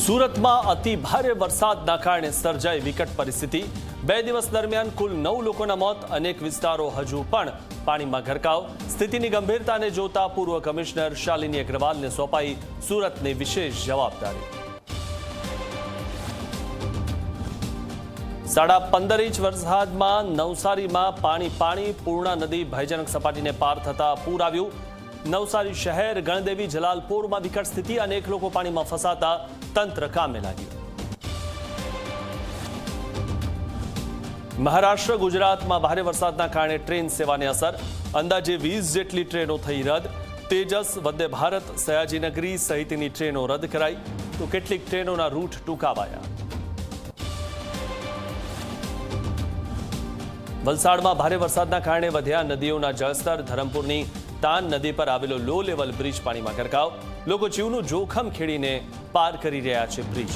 સુરતમાં અતિ ભારે વરસાદના કારણે સર્જાઈ વિકટ પરિસ્થિતિ। 2 દિવસ દરમિયાન કુલ 9 લોકોના મોત, અનેક વિસ્તારો હજુ પણ પાણીમાં ગરકાવ। સ્થિતિની ગંભીરતાને જોતા પૂર્વ કમિશનર શાલિની અગ્રવાલને સોંપાઈ સુરતની વિશેષ જવાબદારી। 15.5 ઇંચ વરસાદમાં નવસારીમાં પાણી। પૂર્ણા નદી ભયજનક સપાટીને પાર થતા પૂર આવ્યું। નવસારી શહેર, ગણદેવી, જલાલપોરમાં વિકટ સ્થિતિ, અનેક લોકો પાણીમાં ફસાતા તંત્ર કામે લાગ્યું। મહારાષ્ટ્ર, ગુજરાતમાં ભારે વરસાદના કારણે ટ્રેન સેવાને અસર, અંદાજે 20 જેટલી ટ્રેનો થઈ રદ। તેજસ, વંદે ભારત, સયાજીનગરી સહિતની ટ્રેનો રદ કરાઈ, તો કેટલીક ટ્રેનોના રૂટ ટૂંકાવાયા। વલસાડમાં ભારે વરસાદના કારણે વધ્યા નદીઓના જળસ્તર, ધરમપુરની તાન નદી પર આવેલો લો લેવલ બ્રિજ પાણીમાં ગરકાવ। લોકો જીવનું જોખમ ખેડીને પાર કરી રહ્યા છે બ્રિજ।